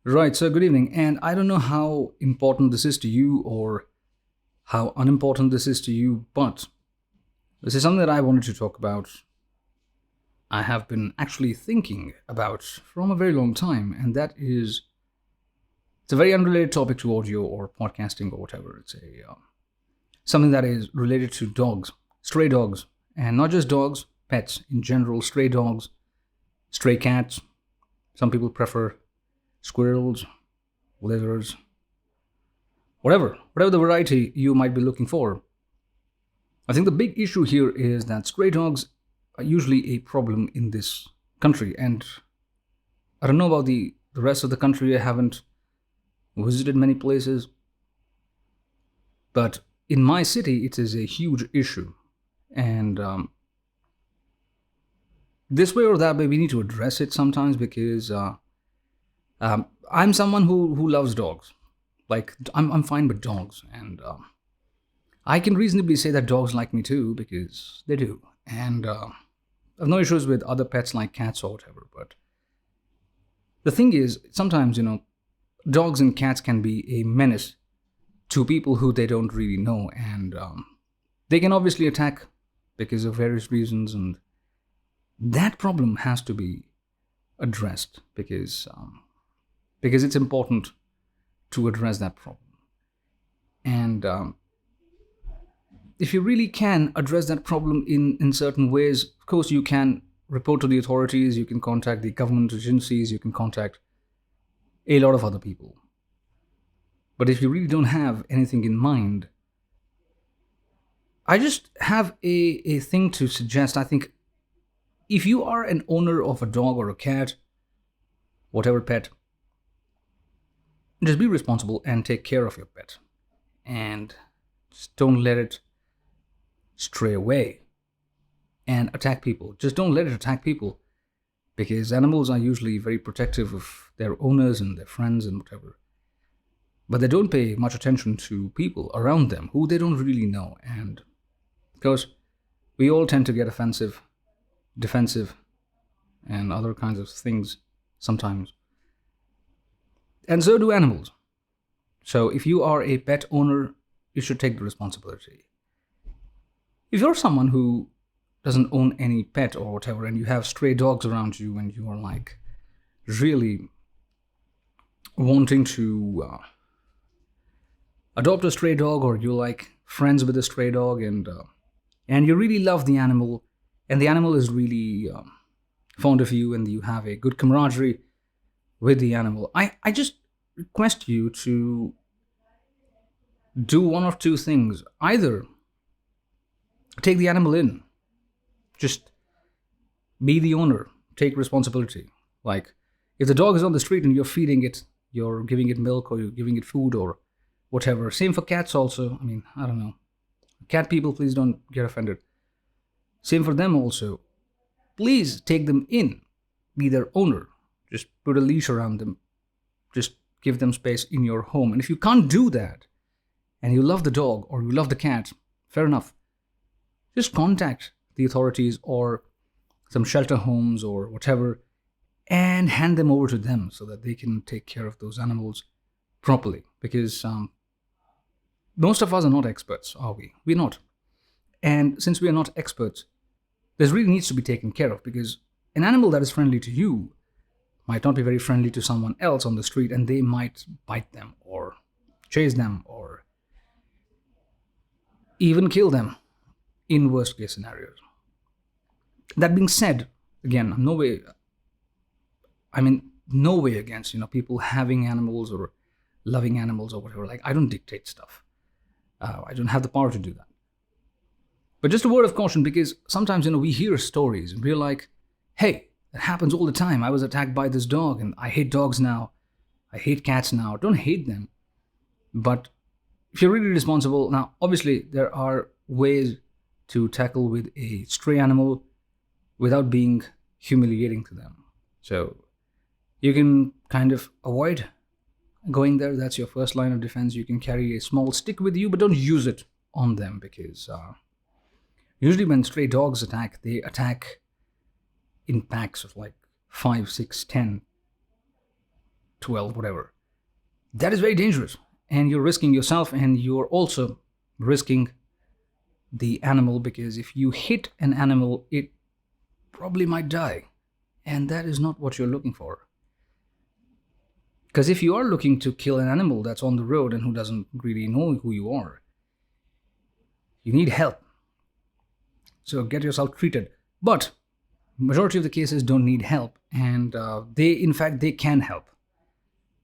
Right, so good evening. And I don't know how important this is to you or how unimportant this is to you, but this is something that I wanted to talk about. I have been actually thinking about from a very long time, and that is it's a very unrelated topic to audio or podcasting or whatever. It's a something that is related to dogs, stray dogs, and not just dogs, pets in general, stray dogs, stray cats. Some people prefer squirrels, lizards, whatever the variety you might be looking for. I think the big issue here is that stray dogs are usually a problem in this country, and I don't know about the rest of the country. I haven't visited many places, but in my city, it is a huge issue, and this way or that way, we need to address it sometimes because I'm someone who loves dogs. Like I'm fine with dogs, and I can reasonably say that dogs like me too because they do. And I've no issues with other pets like cats or whatever. But the thing is, sometimes dogs and cats can be a menace to people who they don't really know, and they can obviously attack because of various reasons, and that problem has to be addressed because it's important to address that problem. And if you really can address that problem in certain ways, of course, you can report to the authorities, you can contact the government agencies, you can contact a lot of other people. But if you really don't have anything in mind, I just have a thing to suggest. I think if you are an owner of a dog or a cat, whatever pet, just be responsible and take care of your pet. And just don't let it stray away and attack people. Just don't let it attack people because animals are usually very protective of their owners and their friends and whatever. But they don't pay much attention to people around them who they don't really know. And because we all tend to get offensive, defensive, and other kinds of things sometimes. And so do animals. So if you are a pet owner, you should take the responsibility. If you're someone who doesn't own any pet or whatever, and you have stray dogs around you, and you are like really wanting to adopt a stray dog, or you're like friends with a stray dog, and you really love the animal, and the animal is really fond of you, and you have a good camaraderie with the animal, I just request you to do one of two things. Either take the animal in, just be the owner, take responsibility. Like if the dog is on the street and you're feeding it, you're giving it milk or you're giving it food or whatever. Same for cats also. I mean, I don't know. Cat people, please don't get offended. Same for them also. Please take them in, be their owner. Just put a leash around them. Just give them space in your home. And if you can't do that, and you love the dog or you love the cat, fair enough. Just contact the authorities or some shelter homes or whatever and hand them over to them so that they can take care of those animals properly. Because most of us are not experts, are we? We're not. And since we are not experts, this really needs to be taken care of because an animal that is friendly to you might not be very friendly to someone else on the street, and they might bite them or chase them or even kill them in worst case scenarios. That being said, again, no way against people having animals or loving animals or whatever. Like I don't dictate stuff. I don't have the power to do that. But just a word of caution, because sometimes we hear stories and we're like, hey, that happens all the time. I was attacked by this dog and I hate dogs now. I hate cats now. Don't hate them. But if you're really responsible, now obviously there are ways to tackle with a stray animal without being humiliating to them. So you can kind of avoid going there. That's your first line of defense. You can carry a small stick with you, but don't use it on them because usually when stray dogs attack, they attack in packs of like 5, 6, 10. 12, whatever. That is very dangerous. And you're risking yourself, and you're also risking the animal, because if you hit an animal, it probably might die. And that is not what you're looking for. Because if you are looking to kill an animal that's on the road and who doesn't really know who you are, you need help. So get yourself treated. But majority of the cases don't need help, and they can help.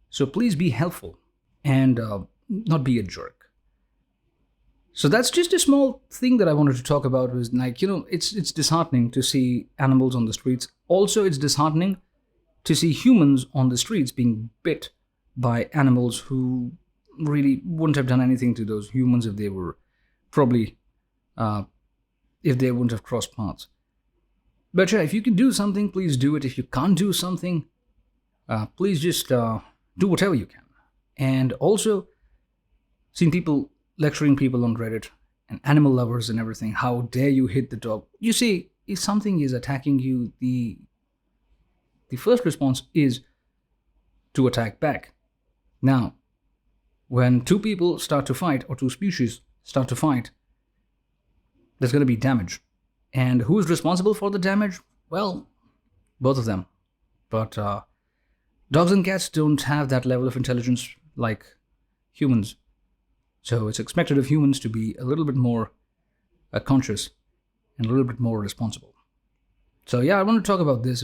So please be helpful and not be a jerk. So that's just a small thing that I wanted to talk about. Was like, it's disheartening to see animals on the streets. Also, it's disheartening to see humans on the streets being bit by animals who really wouldn't have done anything to those humans if they were probably if they wouldn't have crossed paths. But yeah, if you can do something, please do it. If you can't do something, please just do whatever you can. And also, seen people lecturing people on Reddit and animal lovers and everything. How dare you hit the dog? You see, if something is attacking you, the first response is to attack back. Now, when two people start to fight, or two species start to fight, there's going to be damage. And who is responsible for the damage? Well, both of them. But dogs and cats don't have that level of intelligence like humans. So it's expected of humans to be a little bit more conscious and a little bit more responsible. So yeah, I want to talk about this.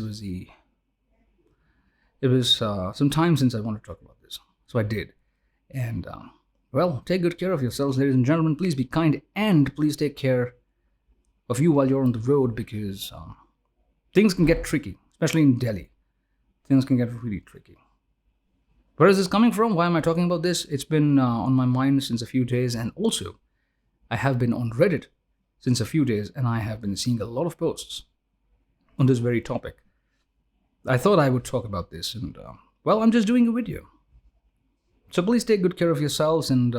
It was some time since I wanted to talk about this, so I did. And well, take good care of yourselves, ladies and gentlemen. Please be kind, and please take care of you while you're on the road, because things can get tricky, especially in Delhi. Things can get really tricky. Where is this coming from? Why am I talking about this? It's been on my mind since a few days, and also I have been on Reddit since a few days, and I have been seeing a lot of posts on this very topic. I thought I would talk about this, and well, I'm just doing a video. So please take good care of yourselves, and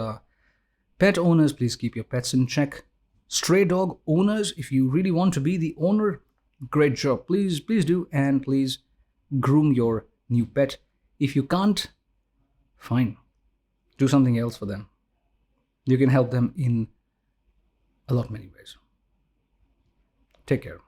pet owners, please keep your pets in check. Stray dog owners, if you really want to be the owner, great job. Please do, and please groom your new pet. If you can't, fine. Do something else for them. You can help them in a lot many ways. Take care.